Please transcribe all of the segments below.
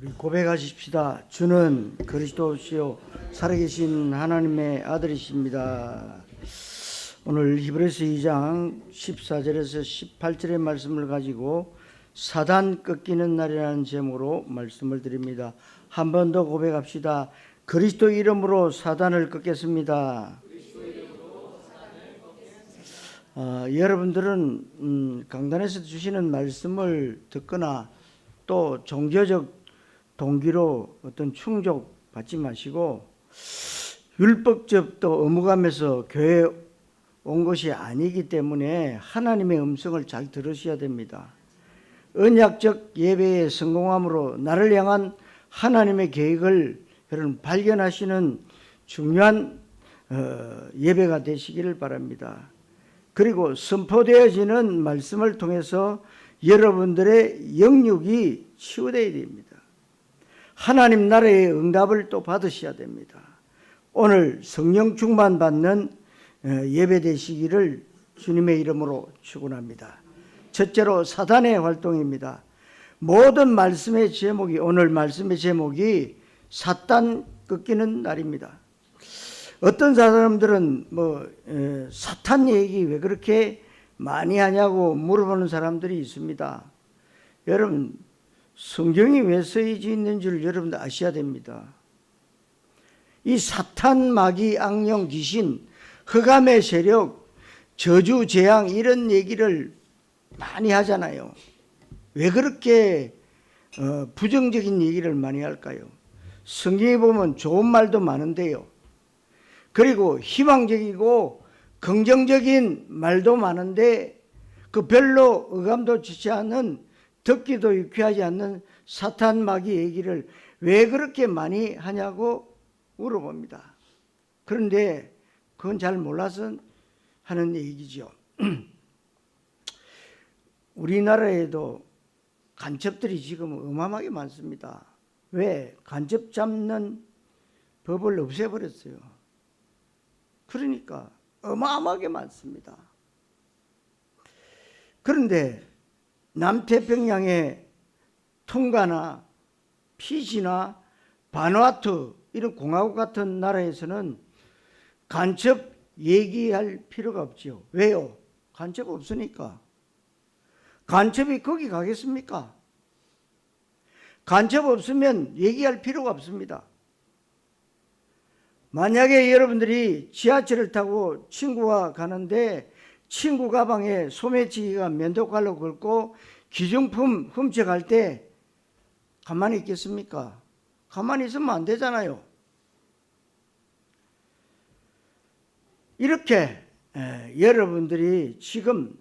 우리 고백하십시다. 주는 그리스도시요 살아계신 하나님의 아들이십니다. 오늘 히브리서 2장 14절에서 18절의 말씀을 가지고 사단 꺾이는 날이라는 제목으로 말씀을 드립니다. 한 번 더 고백합시다. 그리스도 이름으로 사단을 꺾겠습니다. 여러분들은 강단에서 주시는 말씀을 듣거나 또 종교적 동기로 어떤 충족 받지 마시고 율법적 또 의무감에서 교회에 온 것이 아니기 때문에 하나님의 음성을 잘 들으셔야 됩니다. 언약적 예배의 성공함으로 나를 향한 하나님의 계획을 여러분 발견하시는 중요한 예배가 되시기를 바랍니다. 그리고 선포되어지는 말씀을 통해서 여러분들의 영육이 치유되어야 됩니다. 하나님 나라의 응답을 또 받으셔야 됩니다. 오늘 성령 충만 받는 예배 되시기를 주님의 이름으로 축원합니다. 첫째로 사단의 활동입니다. 모든 말씀의 제목이 오늘 말씀의 제목이 사단 꺾이는 날입니다. 어떤 사람들은 사탄 얘기 왜 그렇게 많이 하냐고 물어보는 사람들이 있습니다. 여러분 성경이 왜 쓰여져 있는 줄 여러분들 아셔야 됩니다. 이 사탄, 마귀, 악령, 귀신, 흑암의 세력, 저주, 재앙 이런 얘기를 많이 하잖아요. 왜 그렇게 부정적인 얘기를 많이 할까요? 성경에 보면 좋은 말도 많은데요. 그리고 희망적이고 긍정적인 말도 많은데 그 별로 의감도 주지 않는 듣기도 유쾌하지 않는 사탄 마귀 얘기를 왜 그렇게 많이 하냐고 물어봅니다. 그런데 그건 잘 몰라서 하는 얘기죠. 우리나라에도 간첩들이 지금 어마어마하게 많습니다. 왜? 간첩 잡는 법을 없애버렸어요. 그러니까 어마어마하게 많습니다. 그런데 남태평양의 tonga나 피지나 바누아투 이런 공화국 같은 나라에서는 간첩 얘기할 필요가 없죠. 왜요? 간첩 없으니까. 간첩이 거기 가겠습니까? 간첩 없으면 얘기할 필요가 없습니다. 만약에 여러분들이 지하철을 타고 친구가 가는데 친구 가방에 소매치기가 면도칼로 긁고 기증품 훔쳐갈 때 가만히 있겠습니까? 가만히 있으면 안 되잖아요. 이렇게 여러분들이 지금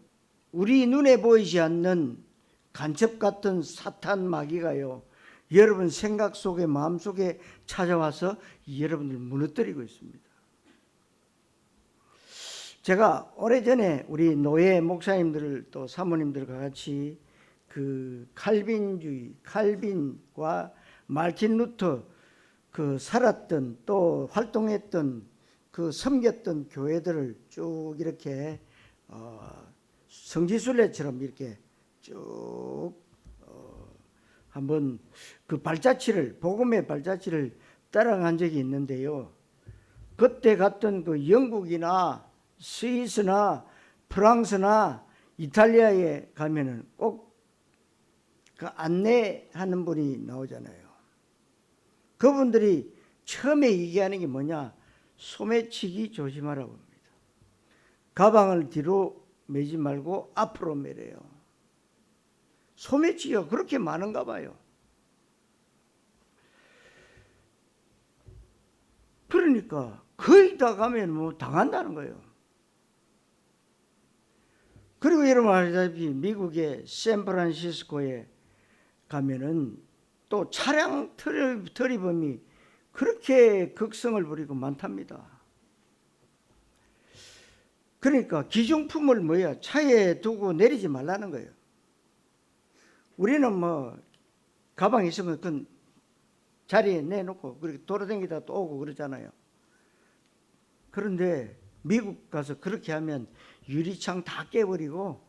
우리 눈에 보이지 않는 간첩 같은 사탄 마귀가요, 여러분 생각 속에 마음 속에 찾아와서 여러분들 무너뜨리고 있습니다. 제가 오래전에 우리 노예 목사님들 또 사모님들과 같이 그 칼빈주의, 칼빈과 말틴 루터 그 살았던 또 활동했던 그 섬겼던 교회들을 쭉 이렇게 성지순례처럼 이렇게 쭉 한번 그 발자취를 복음의 발자취를 따라간 적이 있는데요. 그때 갔던 그 영국이나 스위스나 프랑스나 이탈리아에 가면은 꼭 그 안내하는 분이 나오잖아요. 그분들이 처음에 얘기하는 게 뭐냐? 소매치기 조심하라고 합니다. 가방을 뒤로 매지 말고 앞으로 매래요. 소매치기가 그렇게 많은가 봐요. 그러니까 거의 다 가면 뭐 당한다는 거예요. 그리고 여러분 아시다시피 미국의 샌프란시스코에 가면은 또 차량 터리범이 그렇게 극성을 부리고 많답니다. 그러니까 기중품을 뭐야? 차에 두고 내리지 말라는 거예요. 우리는 뭐 가방 있으면 그 자리에 내놓고 그렇게 돌아다니다 또 오고 그러잖아요. 그런데 미국 가서 그렇게 하면 유리창 다 깨버리고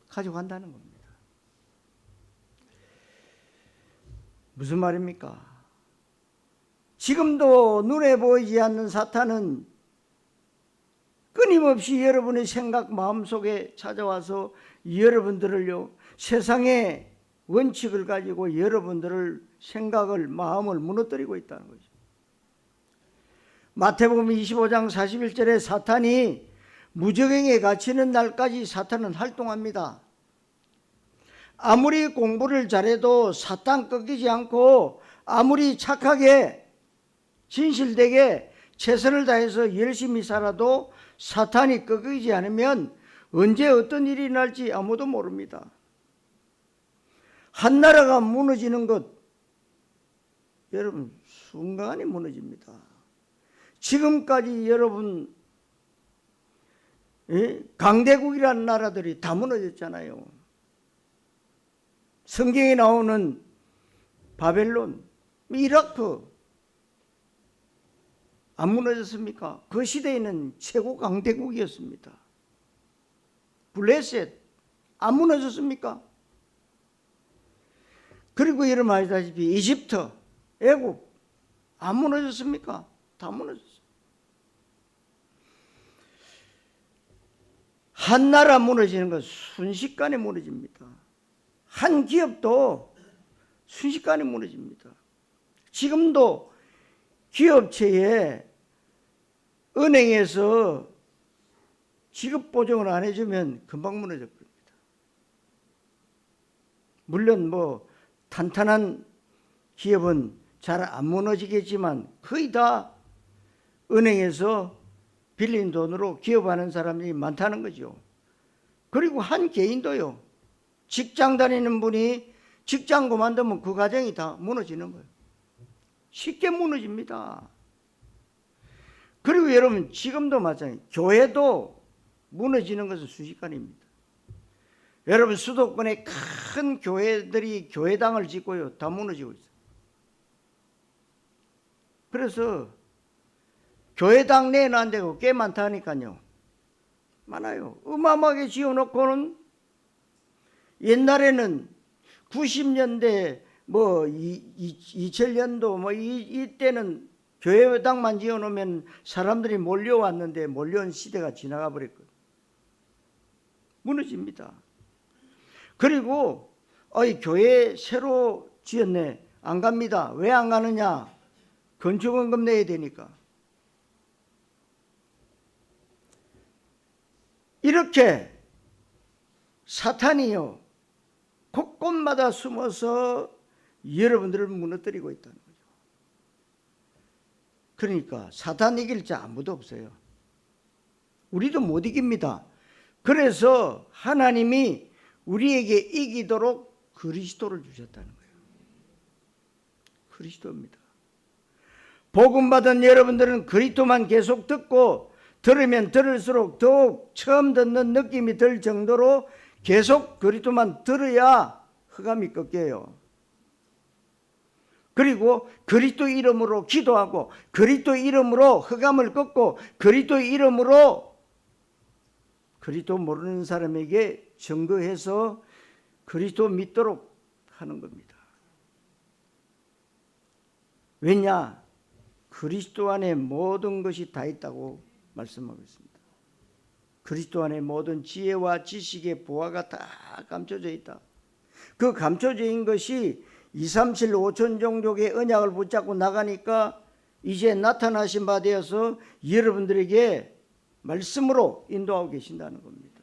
가져간다는 겁니다. 무슨 말입니까? 지금도 눈에 보이지 않는 사탄은 끊임없이 여러분의 생각 마음속에 찾아와서 여러분들을요, 세상의 원칙을 가지고 여러분들을 생각을 마음을 무너뜨리고 있다는 거죠. 마태복음 25장 41절에 사탄이 무저갱에 갇히는 날까지 사탄은 활동합니다. 아무리 공부를 잘해도 사탄 꺾이지 않고 아무리 착하게 진실되게 최선을 다해서 열심히 살아도 사탄이 꺾이지 않으면 언제 어떤 일이 날지 아무도 모릅니다. 한 나라가 무너지는 것, 여러분 순간에 무너집니다. 지금까지 여러분 강대국이라는 나라들이 다 무너졌잖아요. 성경에 나오는 바벨론, 이라크 안 무너졌습니까? 그 시대에는 최고 강대국이었습니다. 블레셋 안 무너졌습니까? 그리고 여러분 아시다시피 이집트, 애국 안 무너졌습니까? 다 무너졌어요. 한 나라 무너지는 건 순식간에 무너집니다. 한 기업도 순식간에 무너집니다. 지금도 기업체에 은행에서 지급 보증을 안 해주면 금방 무너질 겁니다. 물론 뭐 탄탄한 기업은 잘 안 무너지겠지만 거의 다 은행에서 빌린 돈으로 기업하는 사람들이 많다는 거죠. 그리고 한 개인도요, 직장 다니는 분이 직장 그만두면 그 가정이 다 무너지는 거예요. 쉽게 무너집니다. 그리고 여러분 지금도 마찬가지, 교회도 무너지는 것은 순식간입니다. 여러분 수도권에 큰 교회들이 교회당을 짓고요, 다 무너지고 있어요. 그래서 교회당 내는 안 되고 꽤 많다니까요. 많아요. 어마어마하게 지어놓고는 옛날에는 90년대 뭐 2000년도 뭐 이때는 교회당만 지어놓으면 사람들이 몰려왔는데 몰려온 시대가 지나가 버렸거든요. 무너집니다. 그리고 교회 새로 지었네, 안 갑니다. 왜 안 가느냐? 건축원금 내야 되니까. 이렇게 사탄이요, 곳곳마다 숨어서 여러분들을 무너뜨리고 있다는 거죠. 그러니까 사탄 이길 자 아무도 없어요. 우리도 못 이깁니다. 그래서 하나님이 우리에게 이기도록 그리스도를 주셨다는 거예요. 그리스도입니다. 복음 받은 여러분들은 그리스도만 계속 듣고 들으면 들을수록 더욱 처음 듣는 느낌이 들 정도로 계속 그리스도만 들어야 흑암이 꺾여요. 그리고 그리스도 이름으로 기도하고 그리스도 이름으로 흑암을 꺾고 그리스도 이름으로 그리스도 모르는 사람에게 증거해서 그리스도 믿도록 하는 겁니다. 왜냐? 그리스도 안에 모든 것이 다 있다고 말씀하고 있습니다. 그리스도 안에 모든 지혜와 지식의 보화가 다 감춰져 있다. 그 감춰져 있는 것이 237 5천 종족의 언약을 붙잡고 나가니까 이제 나타나신 바 되어서 여러분들에게 말씀으로 인도하고 계신다는 겁니다.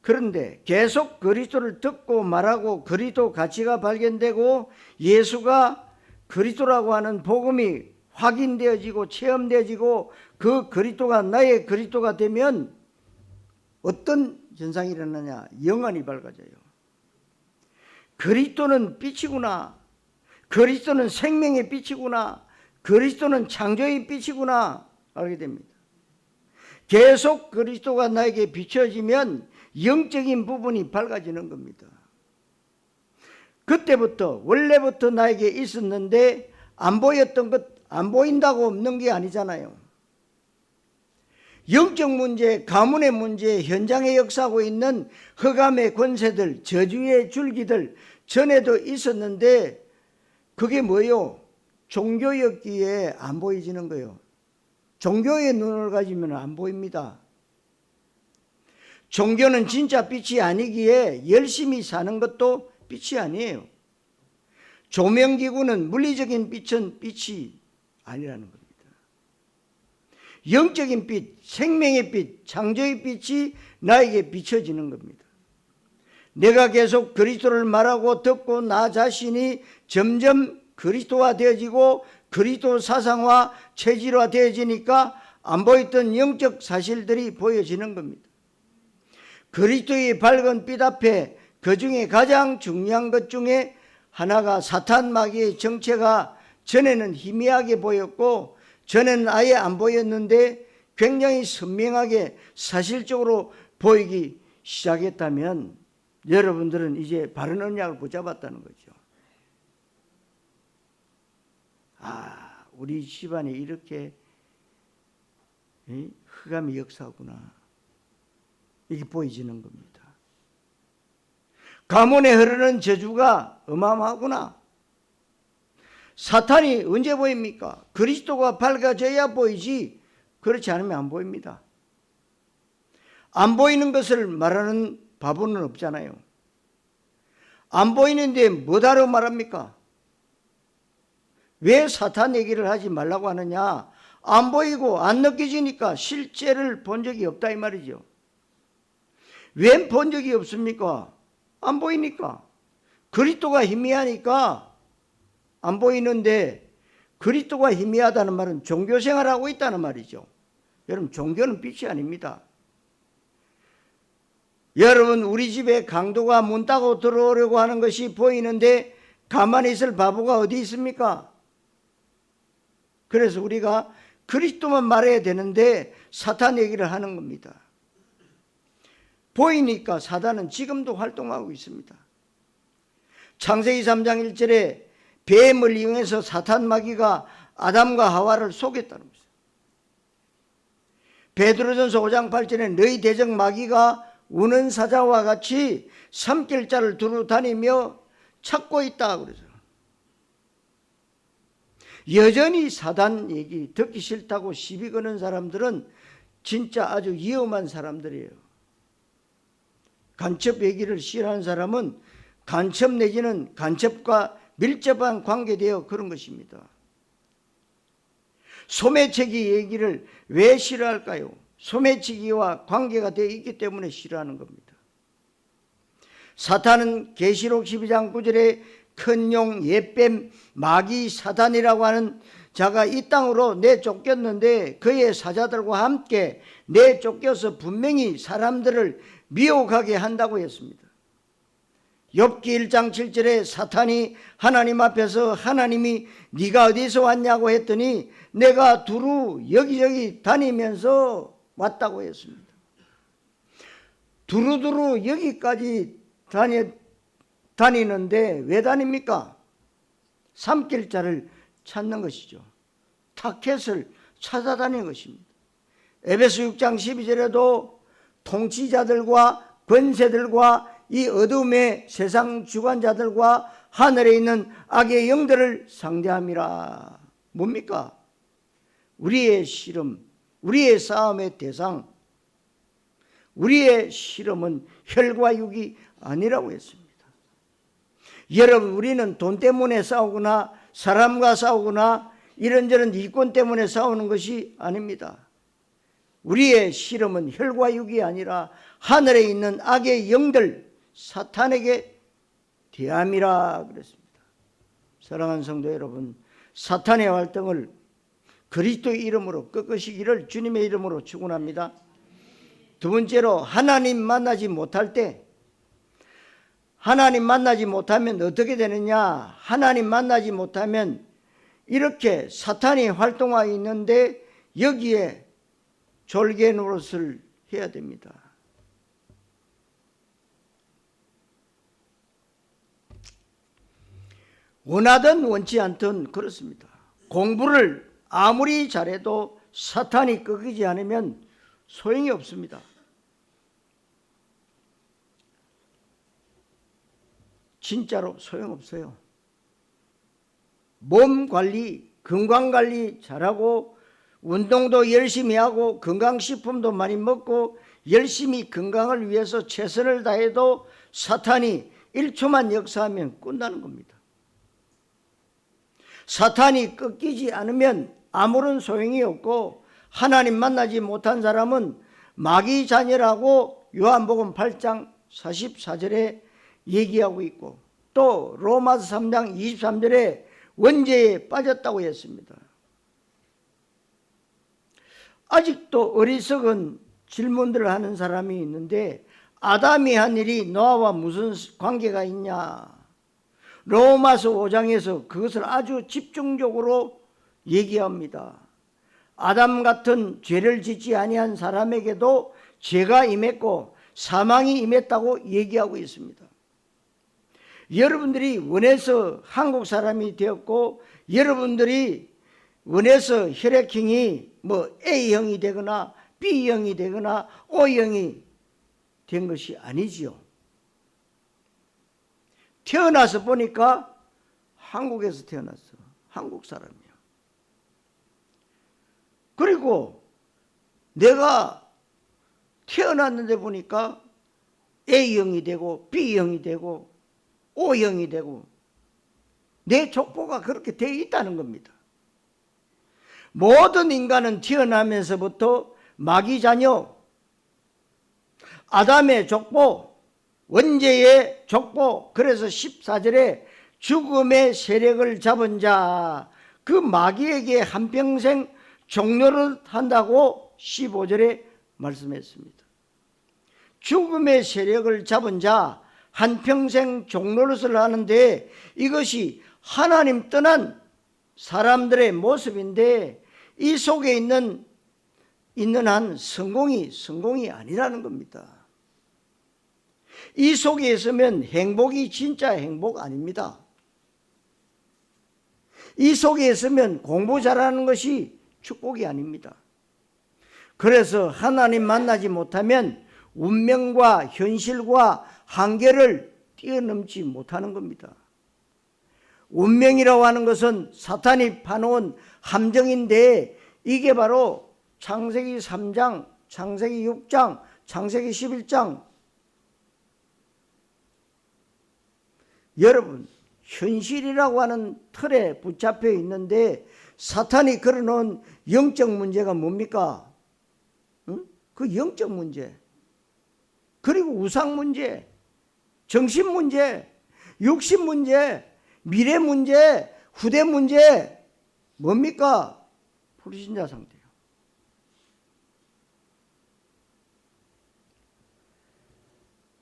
그런데 계속 그리스도를 듣고 말하고 그리스도 가치가 발견되고 예수가 그리스도라고 하는 복음이 확인되어지고 체험되어지고 그 그리스도가 나의 그리스도가 되면 어떤 현상이 일어나냐? 영안이 밝아져요. 그리스도는 빛이구나. 그리스도는 생명의 빛이구나. 그리스도는 창조의 빛이구나 알게 됩니다. 계속 그리스도가 나에게 비춰지면 영적인 부분이 밝아지는 겁니다. 그때부터 원래부터 나에게 있었는데 안 보였던 것 안 보인다고 없는 게 아니잖아요. 영적 문제, 가문의 문제, 현장에 역사하고 있는 흑암의 권세들, 저주의 줄기들 전에도 있었는데 그게 뭐예요? 종교였기에 안 보여지는 거예요. 종교의 눈을 가지면 안 보입니다. 종교는 진짜 빛이 아니기에 열심히 사는 것도 빛이 아니에요. 조명기구는 물리적인 빛은 빛이 아니라는 겁니다. 영적인 빛, 생명의 빛, 창조의 빛이 나에게 비춰지는 겁니다. 내가 계속 그리스도를 말하고 듣고 나 자신이 점점 그리스도화 되어지고 그리스도 사상화, 체질화 되어지니까 안 보였던 영적 사실들이 보여지는 겁니다. 그리스도의 밝은 빛 앞에 그 중에 가장 중요한 것 중에 하나가 사탄 마귀의 정체가 전에는 희미하게 보였고 전에는 아예 안 보였는데 굉장히 선명하게 사실적으로 보이기 시작했다면 여러분들은 이제 바른 언약을 붙잡았다는 거죠. 아, 우리 집안에 이렇게 흑암의 역사구나. 이게 보여지는 겁니다. 가문에 흐르는 저주가 어마어마하구나. 사탄이 언제 보입니까? 그리스도가 밝아져야 보이지 그렇지 않으면 안 보입니다. 안 보이는 것을 말하는 바보는 없잖아요. 안 보이는데 뭐하러 말합니까? 왜 사탄 얘기를 하지 말라고 하느냐? 안 보이고 안 느껴지니까 실제를 본 적이 없다 이 말이죠. 왜 본 적이 없습니까? 안 보이니까. 그리스도가 희미하니까 안 보이는데 그리스도가 희미하다는 말은 종교생활하고 있다는 말이죠. 여러분 종교는 빛이 아닙니다. 여러분 우리 집에 강도가 문 따고 들어오려고 하는 것이 보이는데 가만히 있을 바보가 어디 있습니까? 그래서 우리가 그리스도만 말해야 되는데 사탄 얘기를 하는 겁니다. 보이니까 사단은 지금도 활동하고 있습니다. 창세기 3장 1절에 뱀을 이용해서 사탄 마귀가 아담과 하와를 속였다는 것입니다. 베드로전서 5장 8절에 너희 대적 마귀가 우는 사자와 같이 삼킬 자를 두루 다니며 찾고 있다 그러죠. 여전히 사단 얘기 듣기 싫다고 시비 거는 사람들은 진짜 아주 위험한 사람들이에요. 간첩 얘기를 싫어하는 사람은 간첩 내지는 간첩과 밀접한 관계되어 그런 것입니다. 소매치기 얘기를 왜 싫어할까요? 소매치기와 관계가 되어 있기 때문에 싫어하는 겁니다. 사탄은 계시록 12장 9절에 큰 용, 옛뱀, 마귀, 사단이라고 하는 자가 이 땅으로 내쫓겼는데 그의 사자들과 함께 내쫓겨서 분명히 사람들을 미혹하게 한다고 했습니다. 욥기 1장 7절에 사탄이 하나님 앞에서 하나님이 네가 어디서 왔냐고 했더니 내가 두루 여기저기 다니면서 왔다고 했습니다. 두루두루 여기까지 다니는데 왜 다닙니까? 삼킬 자를 찾는 것이죠. 타켓을 찾아다니는 것입니다. 에베소 6장 12절에도 통치자들과 권세들과 이 어둠의 세상 주관자들과 하늘에 있는 악의 영들을 상대함이라. 뭡니까? 우리의 실험, 우리의 싸움의 대상, 우리의 실험은 혈과 육이 아니라고 했습니다. 여러분 우리는 돈 때문에 싸우거나 사람과 싸우거나 이런저런 이권 때문에 싸우는 것이 아닙니다. 우리의 실험은 혈과 육이 아니라 하늘에 있는 악의 영들 사탄에게 대함이라 그랬습니다. 사랑하는 성도 여러분, 사탄의 활동을 그리스도의 이름으로 꺾으시기를 주님의 이름으로 축원합니다. 두 번째로 하나님 만나지 못할 때, 하나님 만나지 못하면 어떻게 되느냐? 하나님 만나지 못하면 이렇게 사탄이 활동하고 있는데 여기에 졸개 노릇을 해야 됩니다. 원하든 원치 않든 그렇습니다. 공부를 아무리 잘해도 사탄이 꺾이지 않으면 소용이 없습니다. 진짜로 소용없어요. 몸 관리, 건강 관리 잘하고 운동도 열심히 하고 건강식품도 많이 먹고 열심히 건강을 위해서 최선을 다해도 사탄이 1초만 역사하면 끝나는 겁니다. 사탄이 꺾이지 않으면 아무런 소용이 없고 하나님 만나지 못한 사람은 마귀 자녀라고 요한복음 8장 44절에 얘기하고 있고 또 로마서 3장 23절에 원죄에 빠졌다고 했습니다. 아직도 어리석은 질문들을 하는 사람이 있는데 아담이 한 일이 노아와 무슨 관계가 있냐? 로마서 5장에서 그것을 아주 집중적으로 얘기합니다. 아담 같은 죄를 짓지 아니한 사람에게도 죄가 임했고 사망이 임했다고 얘기하고 있습니다. 여러분들이 원해서 한국 사람이 되었고 여러분들이 원해서 혈액형이 뭐 A형이 되거나 B형이 되거나 O형이 된 것이 아니지요. 태어나서 보니까 한국에서 태어났어. 한국 사람이야. 그리고 내가 태어났는데 보니까 A형이 되고 B형이 되고 O형이 되고 내 족보가 그렇게 되어 있다는 겁니다. 모든 인간은 태어나면서부터 마귀 자녀, 아담의 족보, 원죄의 족보, 그래서 14절에 죽음의 세력을 잡은 자, 그 마귀에게 한평생 종노릇 한다고 15절에 말씀했습니다. 죽음의 세력을 잡은 자, 한평생 종노릇을 하는데 이것이 하나님 떠난 사람들의 모습인데 이 속에 있는 한 성공이 아니라는 겁니다. 이 속에 있으면 행복이 진짜 행복 아닙니다. 이 속에 있으면 공부 잘하는 것이 축복이 아닙니다. 그래서 하나님 만나지 못하면 운명과 현실과 한계를 뛰어넘지 못하는 겁니다. 운명이라고 하는 것은 사탄이 파놓은 함정인데 이게 바로 창세기 3장, 창세기 6장, 창세기 11장 여러분 현실이라고 하는 틀에 붙잡혀 있는데 사탄이 걸어놓은 영적 문제가 뭡니까? 응? 그 영적 문제 그리고 우상 문제, 정신 문제, 육신 문제, 미래 문제, 후대 문제 뭡니까? 불신자 상태예요.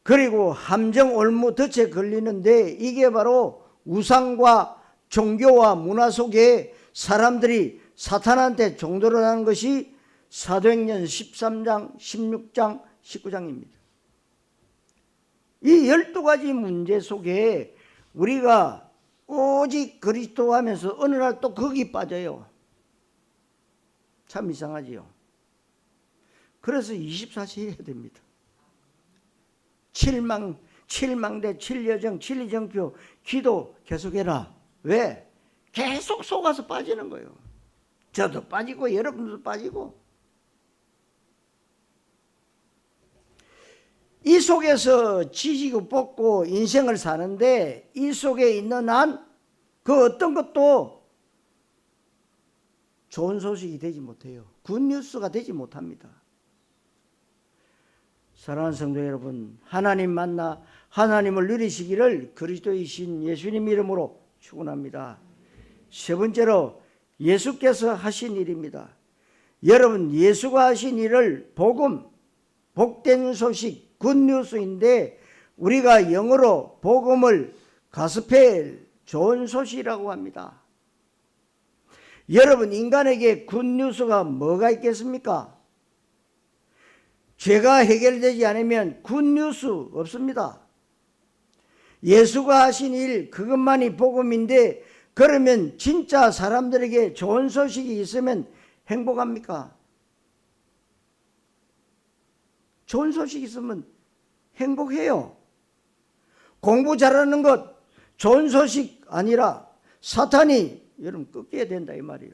그리고 함정 올무 덫에 걸리는데 이게 바로 우상과 종교와 문화 속에 사람들이 사탄한테 종도를 하는 것이 사도행전 13장, 16장, 19장입니다. 이 12가지 문제 속에 우리가 오직 그리스도 하면서 어느 날 또 거기 빠져요. 참 이상하지요. 그래서 24시 해야 됩니다. 7망대, 7여정, 7이정표 기도 계속해라. 왜? 계속 속아서 빠지는 거예요. 저도 빠지고 여러분도 빠지고. 이 속에서 지지고 뽑고 인생을 사는데 이 속에 있는 한 그 어떤 것도 좋은 소식이 되지 못해요. 굿뉴스가 되지 못합니다. 사랑하는 성도 여러분, 하나님 만나 하나님을 누리시기를 그리스도이신 예수님 이름으로 축원합니다. 세 번째로 예수께서 하신 일입니다. 여러분 예수가 하신 일을 복음, 복된 소식, 굿뉴스인데 우리가 영어로 복음을 가스펠, 좋은 소식이라고 합니다. 여러분 인간에게 굿뉴스가 뭐가 있겠습니까? 죄가 해결되지 않으면 굿뉴스 없습니다. 예수가 하신 일 그것만이 복음인데 그러면 진짜 사람들에게 좋은 소식이 있으면 행복합니까? 좋은 소식이 있으면 행복해요. 공부 잘하는 것 좋은 소식 아니라 사탄이 여러분 꺾여야 된다 이 말이에요.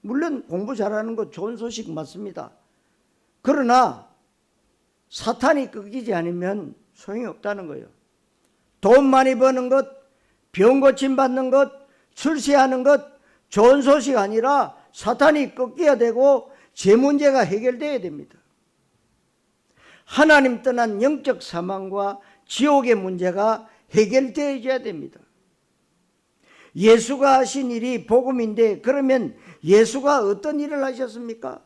물론 공부 잘하는 거 좋은 소식 맞습니다. 그러나 사탄이 꺾이지 않으면 소용이 없다는 거예요. 돈 많이 버는 것, 병 고침 받는 것, 출세하는 것 좋은 소식 아니라 사탄이 꺾여야 되고 제 문제가 해결돼야 됩니다. 하나님 떠난 영적 사망과 지옥의 문제가 해결되어야 됩니다. 예수가 하신 일이 복음인데 그러면 예수가 어떤 일을 하셨습니까?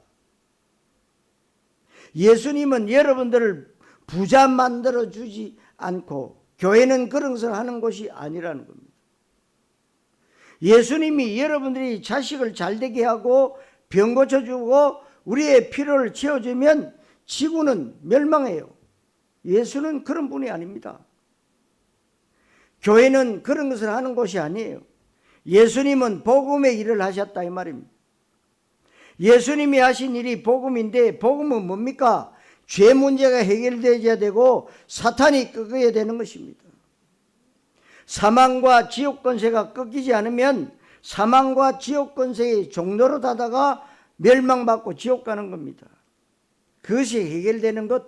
예수님은 여러분들을 부자 만들어 주지 않고 교회는 그런 것을 하는 것이 아니라는 겁니다. 예수님이 여러분들이 자식을 잘되게 하고 병 고쳐주고 우리의 필요를 채워주면 지구는 멸망해요. 예수는 그런 분이 아닙니다. 교회는 그런 것을 하는 곳이 아니에요. 예수님은 복음의 일을 하셨다 이 말입니다. 예수님이 하신 일이 복음인데 복음은 뭡니까? 죄 문제가 해결되어야 되고 사탄이 꺾여야 되는 것입니다. 사망과 지옥 권세가 꺾이지 않으면 사망과 지옥 권세의 종로로 다다가 멸망받고 지옥 가는 겁니다. 그것이 해결되는 것,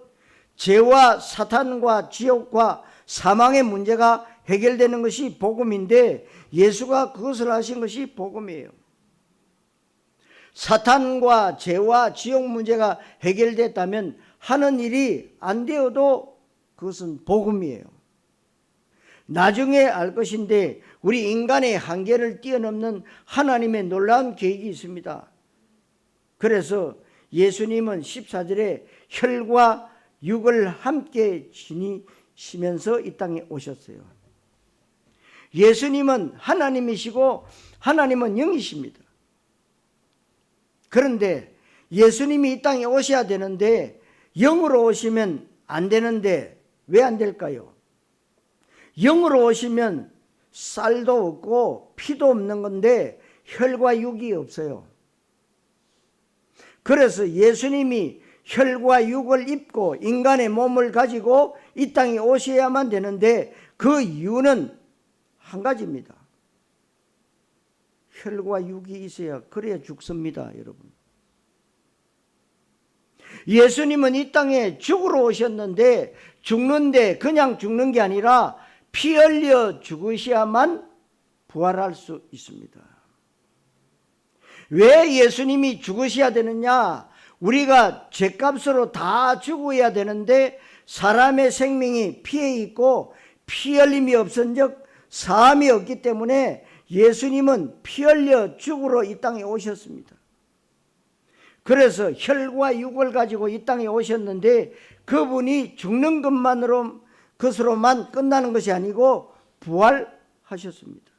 죄와 사탄과 지옥과 사망의 문제가 해결되는 것이 복음인데 예수가 그것을 하신 것이 복음이에요. 사탄과 죄와 지옥 문제가 해결됐다면 하는 일이 안 되어도 그것은 복음이에요. 나중에 알 것인데 우리 인간의 한계를 뛰어넘는 하나님의 놀라운 계획이 있습니다. 그래서 예수님은 14절에 혈과 육을 함께 지니시면서 이 땅에 오셨어요. 예수님은 하나님이시고 하나님은 영이십니다. 그런데 예수님이 이 땅에 오셔야 되는데 영으로 오시면 안 되는데 왜 안 될까요? 영으로 오시면 쌀도 없고 피도 없는 건데 혈과 육이 없어요. 그래서 예수님이 혈과 육을 입고 인간의 몸을 가지고 이 땅에 오셔야만 되는데 그 이유는 한 가지입니다. 혈과 육이 있어야 그래야 죽습니다, 여러분. 예수님은 이 땅에 죽으러 오셨는데 죽는데 그냥 죽는 게 아니라 피 흘려 죽으셔야만 부활할 수 있습니다. 왜 예수님이 죽으셔야 되느냐? 우리가 죄값으로 다 죽어야 되는데 사람의 생명이 피에 있고 피 흘림이 없은 적 사함이 없기 때문에 예수님은 피 흘려 죽으러 이 땅에 오셨습니다. 그래서 혈과 육을 가지고 이 땅에 오셨는데 그분이 죽는 것으로만 끝나는 것이 아니고 부활하셨습니다.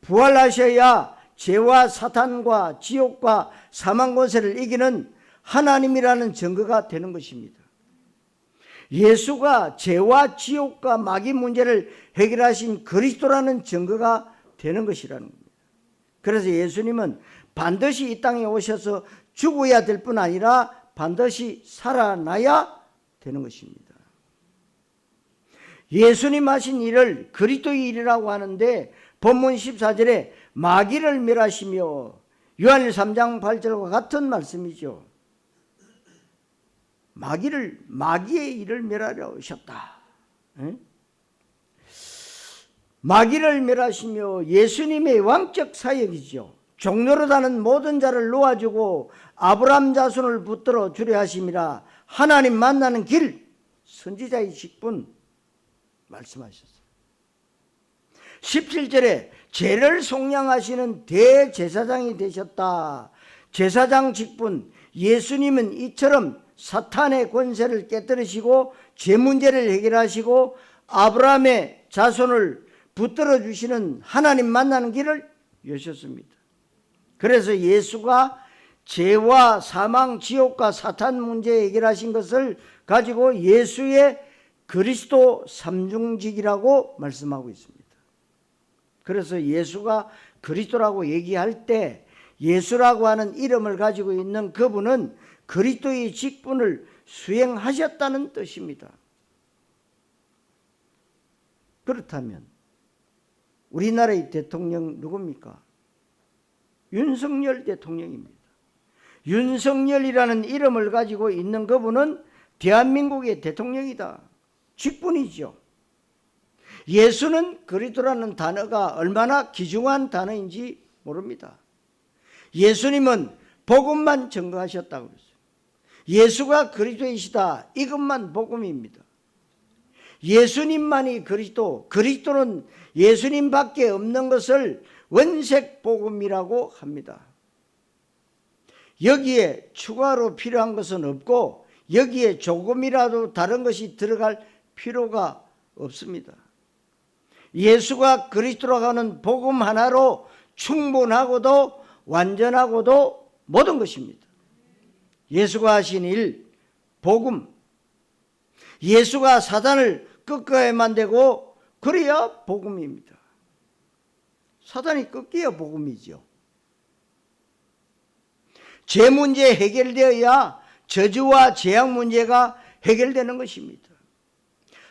부활하셔야 죄와 사탄과 지옥과 사망 권세를 이기는 하나님이라는 증거가 되는 것입니다. 예수가 죄와 지옥과 마귀 문제를 해결하신 그리스도라는 증거가 되는 것이라는 겁니다. 그래서 예수님은 반드시 이 땅에 오셔서 죽어야 될 뿐 아니라 반드시 살아나야 되는 것입니다. 예수님 하신 일을 그리스도의 일이라고 하는데 본문 14절에 마귀를 멸하시며 요한일 3장 8절과 같은 말씀이죠. 마귀의 일을 멸하려 오셨다. 마귀를 멸하시며 예수님의 왕적 사역이죠. 종로로 다는 모든 자를 놓아주고 아브라함 자손을 붙들어 주려 하심이라 하나님 만나는 길 선지자의 직분 말씀하셨어요. 17절에 죄를 속량하시는 대제사장이 되셨다. 제사장 직분 예수님은 이처럼 사탄의 권세를 깨뜨리시고 죄 문제를 해결하시고 아브라함의 자손을 붙들어 주시는 하나님 만나는 길을 여셨습니다. 그래서 예수가 죄와 사망, 지옥과 사탄 문제 해결하신 것을 가지고 예수의 그리스도 삼중직이라고 말씀하고 있습니다. 그래서 예수가 그리스도라고 얘기할 때 예수라고 하는 이름을 가지고 있는 그분은 그리스도의 직분을 수행하셨다는 뜻입니다. 그렇다면 우리나라의 대통령 누굽니까? 윤석열 대통령입니다. 윤석열이라는 이름을 가지고 있는 그분은 대한민국의 대통령이다. 직분이죠. 예수는 그리스도라는 단어가 얼마나 귀중한 단어인지 모릅니다. 예수님은 복음만 증거하셨다고 그랬어요. 예수가 그리스도이시다. 이것만 복음입니다. 예수님만이 그리스도, 그리스도는 예수님밖에 없는 것을 원색 복음이라고 합니다. 여기에 추가로 필요한 것은 없고 여기에 조금이라도 다른 것이 들어갈 필요가 없습니다. 예수가 그리스도라고 하는 복음 하나로 충분하고도 완전하고도 모든 것입니다. 예수가 하신 일, 복음. 예수가 사단을 꺾어야만 되고 그래야 복음입니다. 사단이 꺾여야 복음이죠. 죄 문제 해결되어야 저주와 재앙 문제가 해결되는 것입니다.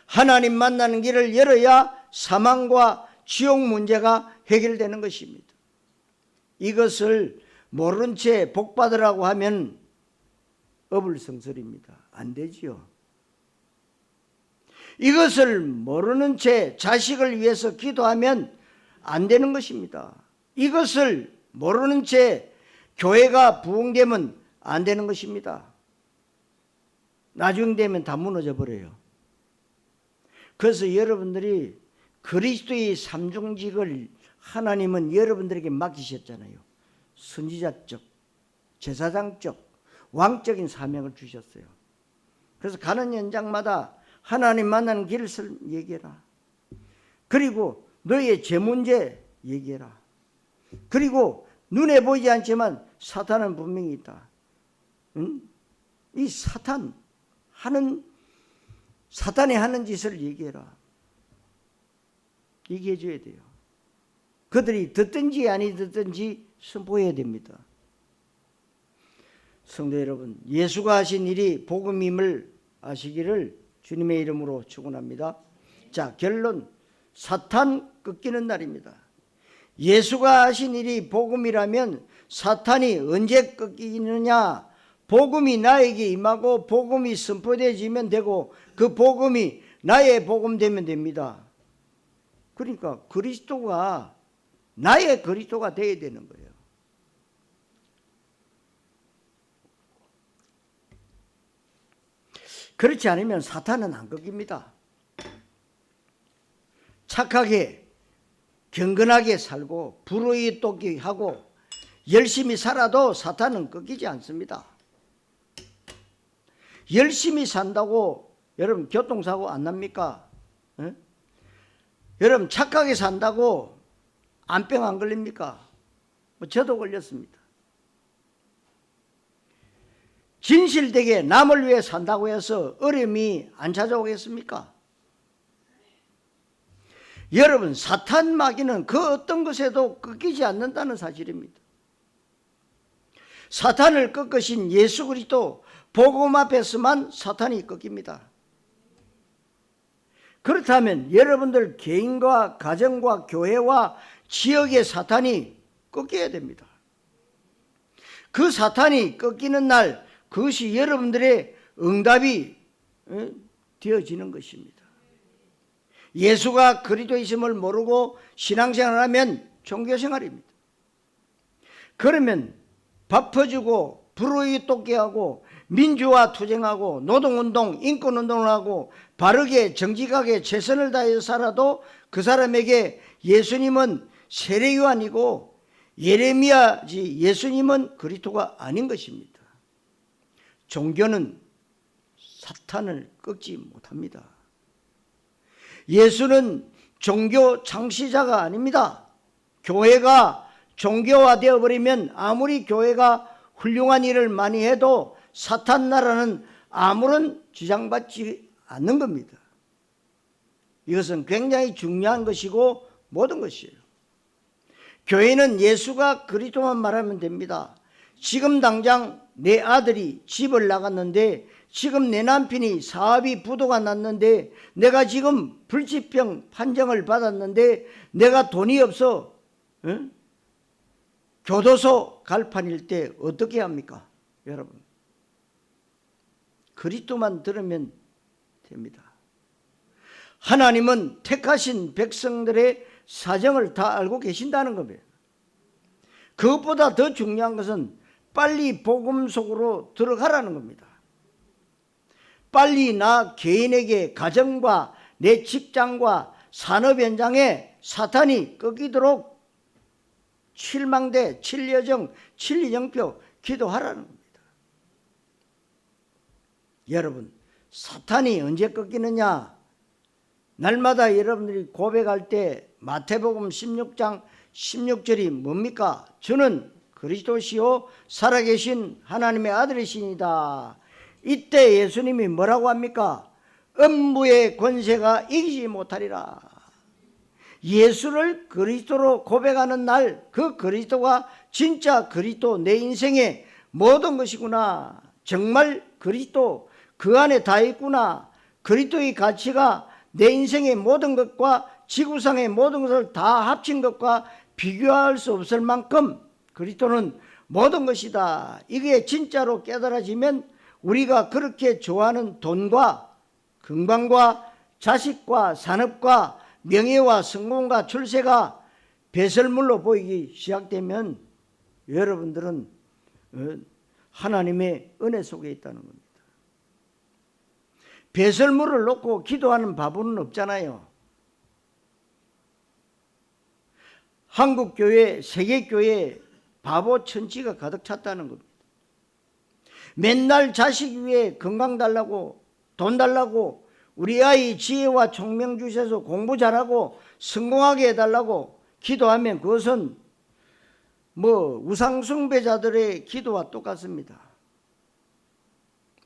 하나님 만나는 길을 열어야 사망과 지옥 문제가 해결되는 것입니다. 이것을 모른 채 복 받으라고 하면 어불성설입니다. 안 되지요. 이것을 모르는 채 자식을 위해서 기도하면 안 되는 것입니다. 이것을 모르는 채 교회가 부흥되면 안 되는 것입니다. 나중 되면 다 무너져 버려요. 그래서 여러분들이 그리스도의 삼중직을 하나님은 여러분들에게 맡기셨잖아요. 선지자적, 제사장적, 왕적인 사명을 주셨어요. 그래서 가는 현장마다 하나님 만나는 길을 얘기해라. 그리고 너의 죄 문제 얘기해라. 그리고 눈에 보이지 않지만 사탄은 분명히 있다. 응? 이 사탄이 하는 짓을 얘기해라. 얘기해 줘야 돼요. 그들이 듣든지 아니 듣든지 선포해야 됩니다. 성도 여러분, 예수가 하신 일이 복음임을 아시기를 주님의 이름으로 축원합니다. 자, 결론, 사탄 꺾이는 날입니다. 예수가 하신 일이 복음이라면 사탄이 언제 꺾이느냐? 복음이 나에게 임하고 복음이 선포되어지면 되고 그 복음이 나의 복음 되면 됩니다. 그러니까 그리스도가 나의 그리스도가 되어야 되는 거예요. 그렇지 않으면 사탄은 안 꺾입니다. 착하게 경건하게 살고 불의의 돕기 하고 열심히 살아도 사탄은 꺾이지 않습니다. 열심히 산다고 여러분 교통사고 안 납니까? 에? 여러분 착하게 산다고 암병 안 걸립니까? 저도 걸렸습니다. 진실되게 남을 위해 산다고 해서 어려움이 안 찾아오겠습니까? 여러분 사탄 마귀는 그 어떤 것에도 꺾이지 않는다는 사실입니다. 사탄을 꺾으신 예수 그리스도 복음 앞에서만 사탄이 꺾입니다. 그렇다면 여러분들 개인과 가정과 교회와 지역의 사탄이 꺾여야 됩니다. 그 사탄이 꺾이는 날 그것이 여러분들의 응답이 되어지는 것입니다. 예수가 그리스도이심을 모르고 신앙생활을 하면 종교생활입니다. 그러면 밥 퍼주고 불의에 돕게하고 민주화 투쟁하고 노동운동 인권운동을 하고 바르게 정직하게 최선을 다해서 살아도 그 사람에게 예수님은 세례요한이고 예레미야지 예수님은 그리스도가 아닌 것입니다. 종교는 사탄을 꺾지 못합니다. 예수는 종교 창시자가 아닙니다. 교회가 종교화되어 버리면 아무리 교회가 훌륭한 일을 많이 해도 사탄 나라는 아무런 지장받지 않는 겁니다. 이것은 굉장히 중요한 것이고 모든 것이에요. 교회는 예수가 그리스도만 말하면 됩니다. 지금 당장 내 아들이 집을 나갔는데, 지금 내 남편이 사업이 부도가 났는데, 내가 지금 불치병 판정을 받았는데, 내가 돈이 없어 교도소 갈 판일 때 어떻게 합니까? 여러분, 그리스도만 들으면 됩니다. 하나님은 택하신 백성들의 사정을 다 알고 계신다는 겁니다. 그것보다 더 중요한 것은 빨리 복음 속으로 들어가라는 겁니다. 빨리 나 개인에게, 가정과 내 직장과 산업 현장에 사탄이 꺾이도록 칠망대, 칠여정, 칠이정표 기도하라는 겁니다. 여러분, 사탄이 언제 꺾이느냐? 날마다 여러분들이 고백할 때 마태복음 16장 16절이 뭡니까? 저는 그리스도시요 살아계신 하나님의 아들이시니다. 이때 예수님이 뭐라고 합니까? 음부의 권세가 이기지 못하리라. 예수를 그리스도로 고백하는 날, 그 그리스도가 진짜 그리스도, 내 인생의 모든 것이구나. 정말 그리스도 그 안에 다 있구나. 그리스도의 가치가 내 인생의 모든 것과 지구상의 모든 것을 다 합친 것과 비교할 수 없을 만큼 그리스도는 모든 것이다. 이게 진짜로 깨달아지면 우리가 그렇게 좋아하는 돈과 건강과 자식과 산업과 명예와 성공과 출세가 배설물로 보이기 시작되면 여러분들은 하나님의 은혜 속에 있다는 겁니다. 배설물을 놓고 기도하는 바보는 없잖아요. 한국교회, 세계교회 바보 천지가 가득 찼다는 겁니다. 맨날 자식 위해 건강 달라고, 돈 달라고, 우리 아이 지혜와 총명 주셔서 공부 잘하고 성공하게 해달라고 기도하면 그것은 우상숭배자들의 기도와 똑같습니다.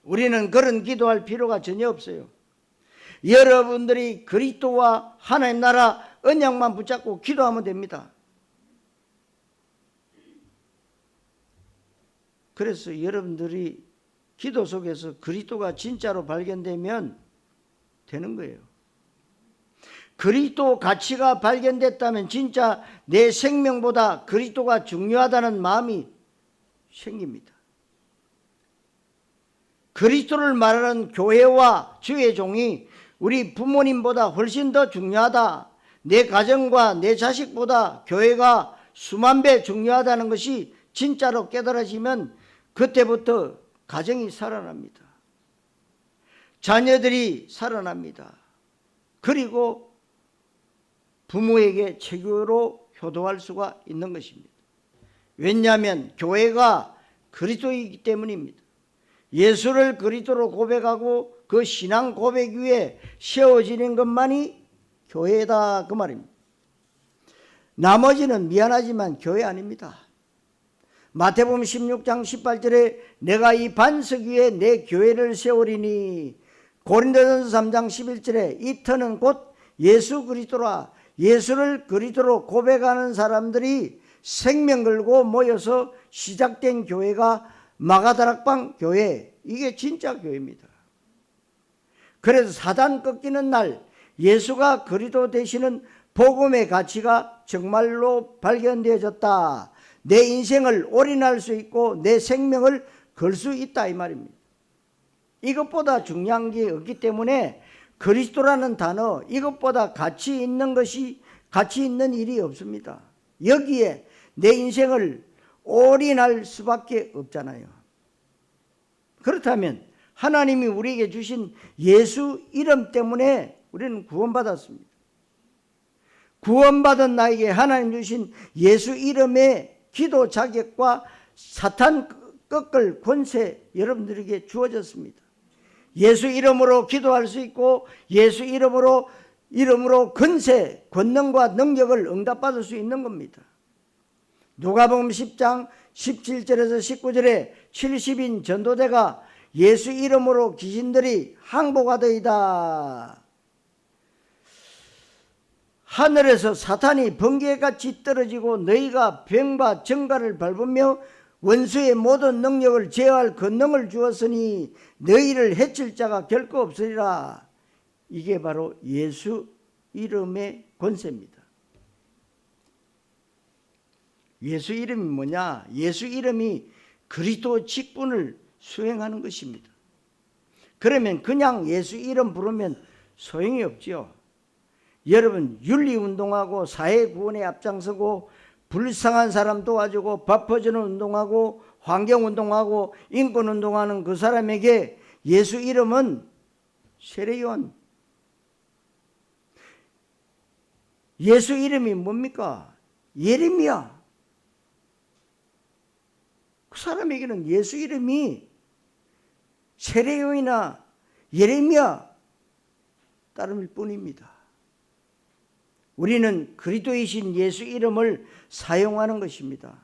우리는 그런 기도할 필요가 전혀 없어요. 여러분들이 그리스도와 하나님 나라 언약만 붙잡고 기도하면 됩니다. 그래서 여러분들이 기도 속에서 그리스도가 진짜로 발견되면 되는 거예요. 그리스도 가치가 발견됐다면 진짜 내 생명보다 그리스도가 중요하다는 마음이 생깁니다. 그리스도를 말하는 교회와 주의 종이 우리 부모님보다 훨씬 더 중요하다. 내 가정과 내 자식보다 교회가 수만 배 중요하다는 것이 진짜로 깨달아지면 그때부터 가정이 살아납니다. 자녀들이 살아납니다. 그리고 부모에게 체교로 효도할 수가 있는 것입니다. 왜냐하면 교회가 그리스도이기 때문입니다. 예수를 그리스도로 고백하고 그 신앙 고백 위에 세워지는 것만이 교회다, 그 말입니다. 나머지는 미안하지만 교회 아닙니다. 마태복음 16장 18절에 내가 이 반석 위에 내 교회를 세우리니, 고린도전서 3장 11절에 이 터는 곧 예수 그리스도라. 예수를 그리스도로 고백하는 사람들이 생명 걸고 모여서 시작된 교회가 마가다락방 교회, 이게 진짜 교회입니다. 그래서 사단 꺾이는 날 예수가 그리스도 되시는 복음의 가치가 정말로 발견되어졌다. 내 인생을 올인할 수 있고 내 생명을 걸 수 있다, 이 말입니다. 이것보다 중요한 게 없기 때문에 그리스도라는 단어, 이것보다 가치 있는 것이, 가치 있는 일이 없습니다. 여기에 내 인생을 올인할 수밖에 없잖아요. 그렇다면 하나님이 우리에게 주신 예수 이름 때문에 우리는 구원받았습니다. 구원받은 나에게 하나님 주신 예수 이름의 기도 자격과 사탄 꺾을 권세 여러분들에게 주어졌습니다. 예수 이름으로 기도할 수 있고 예수 이름으로 권세, 권능과 능력을 응답받을 수 있는 겁니다. 누가복음 10장 17절에서 19절에 70인 전도대가 예수 이름으로 귀신들이 항복하더이다. 하늘에서 사탄이 번개같이 떨어지고 너희가 병과 정갈을 밟으며 원수의 모든 능력을 제어할 권능을 주었으니 너희를 해칠 자가 결코 없으리라. 이게 바로 예수 이름의 권세입니다. 예수 이름이 뭐냐? 예수 이름이 그리스도 직분을 수행하는 것입니다. 그러면 그냥 예수 이름 부르면 소용이 없지요. 여러분, 윤리운동하고 사회구원에 앞장서고 불쌍한 사람 도와주고 밥 퍼주는 운동하고 환경운동하고 인권운동하는 그 사람에게 예수 이름은 세례요한. 예수 이름이 뭡니까? 예레미야. 그 사람에게는 예수 이름이 세례요한이나 예레미야 따름일 뿐입니다. 우리는 그리스도이신 예수 이름을 사용하는 것입니다.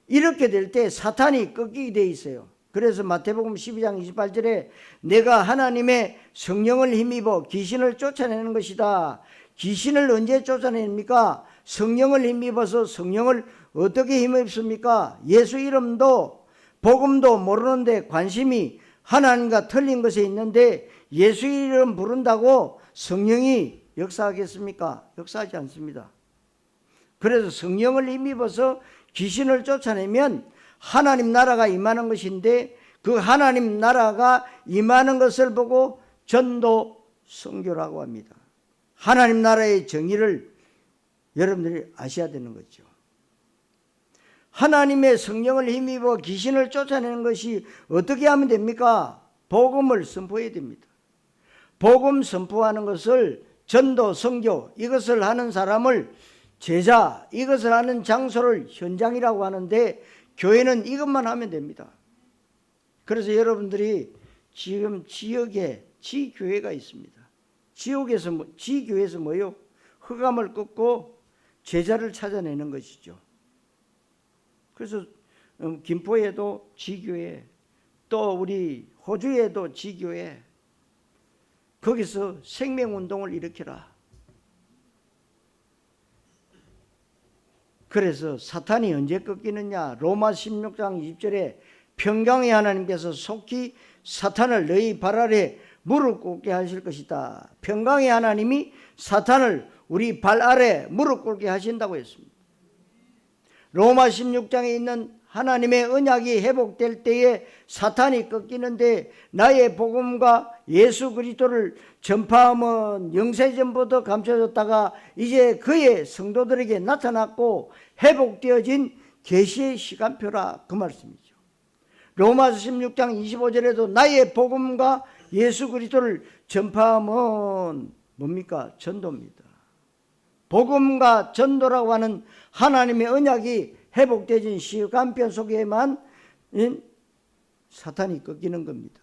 이렇게 될 때 사탄이 꺾이게 돼 있어요. 그래서 마태복음 12장 28절에 내가 하나님의 성령을 힘입어 귀신을 쫓아내는 것이다. 귀신을 언제 쫓아냅니까? 성령을 힘입어서. 성령을 어떻게 힘입습니까? 예수 이름도 복음도 모르는데 관심이 하나님과 틀린 것에 있는데 예수 이름 부른다고 성령이 역사하겠습니까? 역사하지 않습니다. 그래서 성령을 힘입어서 귀신을 쫓아내면 하나님 나라가 임하는 것인데 그 하나님 나라가 임하는 것을 보고 전도 선교라고 합니다. 하나님 나라의 정의를 여러분들이 아셔야 되는 거죠. 하나님의 성령을 힘입어 귀신을 쫓아내는 것이 어떻게 하면 됩니까? 복음을 선포해야 됩니다. 복음 선포하는 것을 전도, 선교, 이것을 하는 사람을 제자, 이것을 하는 장소를 현장이라고 하는데 교회는 이것만 하면 됩니다. 그래서 여러분들이 지금 지역에 지교회가 있습니다. 지교회에서 뭐요? 흑암을 꺾고 제자를 찾아내는 것이죠. 그래서 김포에도 지교회, 또 우리 호주에도 지교회, 거기서 생명운동을 일으켜라. 그래서 사탄이 언제 꺾이느냐? 로마 16장 20절에 평강의 하나님께서 속히 사탄을 너희 발 아래 무릎 꿇게 하실 것이다. 평강의 하나님이 사탄을 우리 발 아래 무릎 꿇게 하신다고 했습니다. 로마 16장에 있는 하나님의 언약이 회복될 때에 사탄이 꺾이는데 나의 복음과 예수 그리스도를 전파하면 영세전부터 감춰졌다가 이제 그의 성도들에게 나타났고 회복되어진 계시의 시간표라, 그 말씀이죠. 로마서 16장 25절에도 나의 복음과 예수 그리스도를 전파하면 뭡니까? 전도입니다. 복음과 전도라고 하는 하나님의 언약이 회복되어진 시간표 속에만 사탄이 꺾이는 겁니다.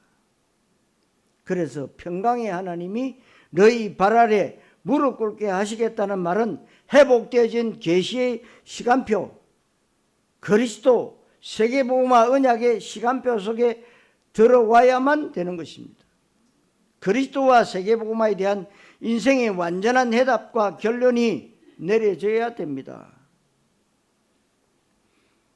그래서 평강의 하나님이 너희 발 아래 무릎 꿇게 하시겠다는 말은 회복되어진 계시의 시간표, 그리스도 세계복음화 언약의 시간표 속에 들어와야만 되는 것입니다. 그리스도와 세계복음화에 대한 인생의 완전한 해답과 결론이 내려져야 됩니다.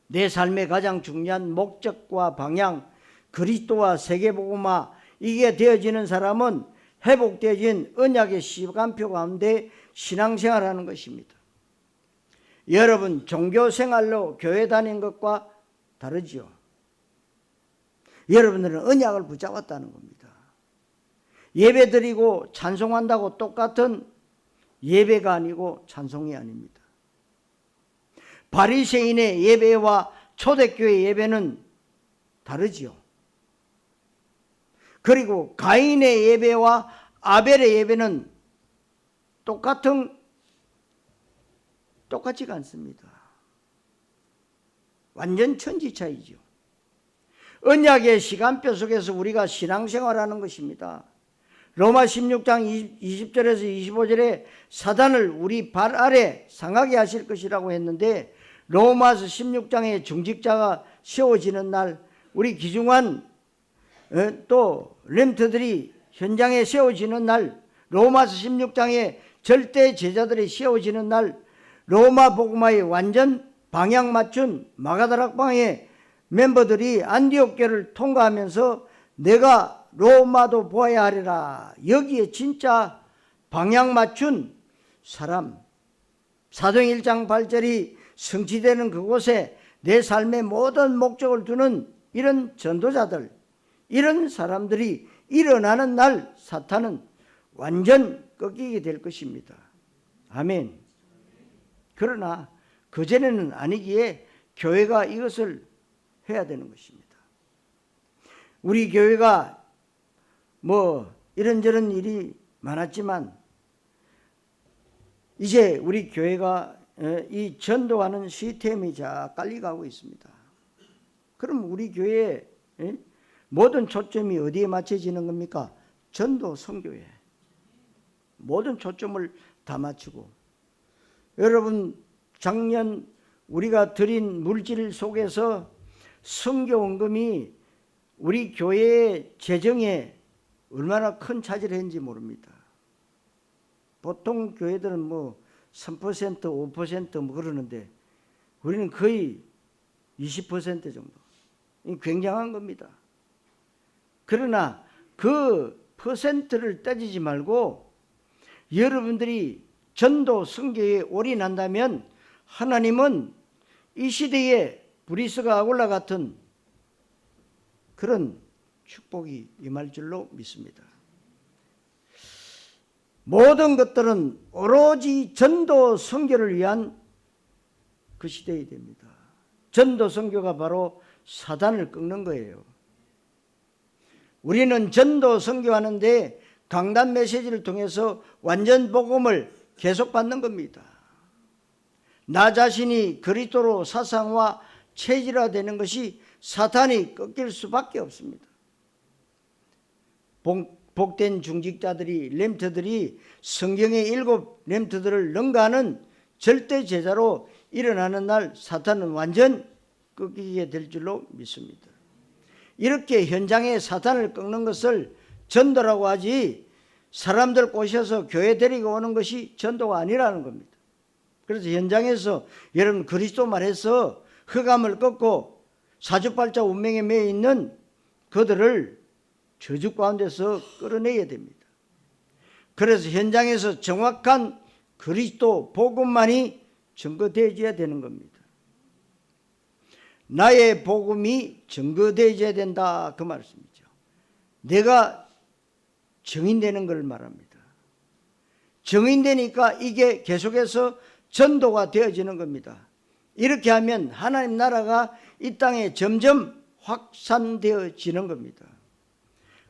내 삶의 가장 중요한 목적과 방향, 그리스도와 세계복음화, 이게 되어지는 사람은 회복되어진 언약의 시간표 가운데 신앙생활하는 것입니다. 여러분, 종교생활로 교회 다니는 것과 다르죠. 여러분들은 언약을 붙잡았다는 겁니다. 예배드리고 찬송한다고 똑같은 예배가 아니고 찬송이 아닙니다. 바리새인의 예배와 초대교회 예배는 다르지요. 그리고 가인의 예배와 아벨의 예배는 똑같지가 않습니다. 완전 천지 차이죠. 언약의 시간표 속에서 우리가 신앙생활하는 것입니다. 로마 16장 20절에서 25절에 사단을 우리 발 아래 상하게 하실 것이라고 했는데 로마서 16장에 중직자가 세워지는 날, 우리 귀중한 또 렘트들이 현장에 세워지는 날, 로마서 16장에 절대 제자들이 세워지는 날, 로마 복음화의 완전 방향 맞춘 마가다락방의 멤버들이 안디옥교를 통과하면서 내가 로마도 보아야 하리라. 여기에 진짜 방향 맞춘 사람, 사도행 1장 8절이 성취되는 그곳에 내 삶의 모든 목적을 두는 이런 전도자들, 이런 사람들이 일어나는 날 사탄은 완전 꺾이게 될 것입니다. 아멘. 그러나 그전에는 아니기에 교회가 이것을 해야 되는 것입니다. 우리 교회가 뭐 이런저런 일이 많았지만 이제 우리 교회가 이 전도하는 시스템이 잘 깔려가고 있습니다. 그럼 우리 교회의 모든 초점이 어디에 맞춰지는 겁니까? 전도 선교에 모든 초점을 다 맞추고, 여러분 작년 우리가 드린 물질 속에서 선교원금이 우리 교회의 재정에 얼마나 큰 차지를 했는지 모릅니다. 보통 교회들은 뭐 3%, 5% 뭐 그러는데 우리는 거의 20% 정도. 굉장한 겁니다. 그러나 그 퍼센트를 따지지 말고 여러분들이 전도 선교에 올인한다면 하나님은 이 시대에 브리스가 아굴라 같은 그런 축복이 임할 줄로 믿습니다. 모든 것들은 오로지 전도 선교를 위한 그 시대가 됩니다. 전도 선교가 바로 사단을 꺾는 거예요. 우리는 전도 선교하는데 강단 메시지를 통해서 완전 복음을 계속 받는 겁니다. 나 자신이 그리스도로 사상화 체질화되는 것이 사탄이 꺾일 수밖에 없습니다. 복된 중직자들이, 렘트들이 성경의 7 렘트들을 능가하는 절대 제자로 일어나는 날 사탄은 완전 꺾이게 될 줄로 믿습니다. 이렇게 현장에 사탄을 꺾는 것을 전도라고 하지 사람들 꼬셔서 교회 데리고 오는 것이 전도가 아니라는 겁니다. 그래서 현장에서 여러분 그리스도 말해서 흑암을 꺾고 사주팔자 운명에 매여 있는 그들을 저주 가운데서 끌어내야 됩니다. 그래서 현장에서 정확한 그리스도 복음만이 증거되어져야 되는 겁니다. 나의 복음이 증거되어져야 된다, 그 말씀이죠. 내가 증인되는 걸 말합니다. 증인되니까 이게 계속해서 전도가 되어지는 겁니다. 이렇게 하면 하나님 나라가 이 땅에 점점 확산되어지는 겁니다.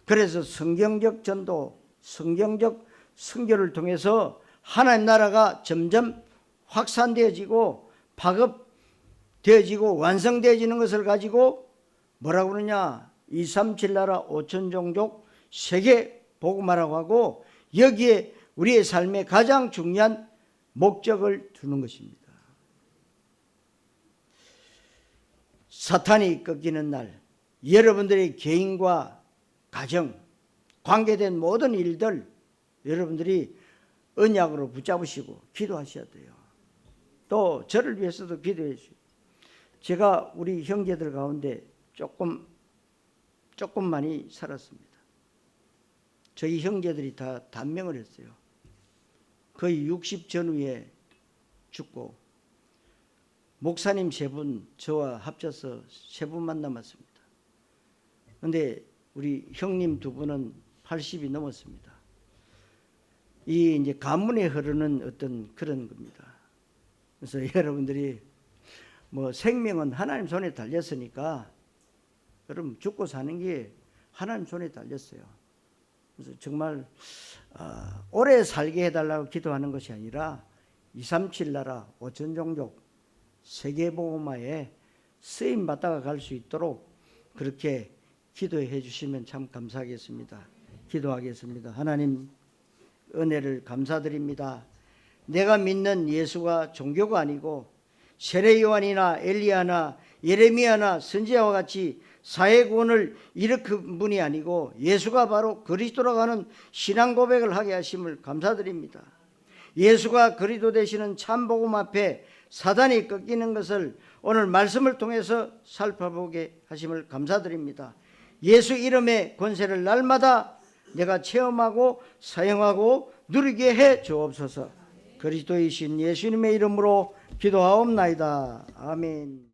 그래서 성경적 전도, 성경적 선교를 통해서 하나님 나라가 점점 확산되어지고 파급되어지고 완성되어지는 것을 가지고 뭐라고 그러냐, 237 나라 5천 종족 세계 복음화라고 하고, 여기에 우리의 삶의 가장 중요한 목적을 두는 것입니다. 사탄이 꺾이는 날, 여러분들의 개인과 가정, 관계된 모든 일들 여러분들이 언약으로 붙잡으시고 기도하셔야 돼요. 또 저를 위해서도 기도해 주시고. 제가 우리 형제들 가운데 조금 많이 살았습니다. 저희 형제들이 다 단명을 했어요. 거의 60 전후에 죽고 목사님 3분, 저와 합쳐서 3분만 남았습니다. 그런데 우리 형님 2분은 80이 넘었습니다. 이 이제 가문에 흐르는 어떤 그런 겁니다. 그래서 여러분들이 뭐 생명은 하나님 손에 달렸으니까 여러분 죽고 사는 게 하나님 손에 달렸어요. 그래서 정말 오래 살게 해달라고 기도하는 것이 아니라 237 나라 5천 종족 세계복음화에 쓰임 받다가 갈 수 있도록 그렇게 기도해 주시면 참 감사하겠습니다. 기도하겠습니다. 하나님 은혜를 감사드립니다. 내가 믿는 예수가 종교가 아니고 세례 요한이나 엘리야나 예레미야나 선지자와 같이 사회구원을 일으킨 분이 아니고 예수가 바로 그리스도라고 하는 신앙 고백을 하게 하심을 감사드립니다. 예수가 그리스도 되시는 참 복음 앞에 사단이 꺾이는 것을 오늘 말씀을 통해서 살펴보게 하심을 감사드립니다. 예수 이름의 권세를 날마다 내가 체험하고 사용하고 누리게 해 주옵소서. 그리스도이신 예수님의 이름으로 기도하옵나이다. 아멘.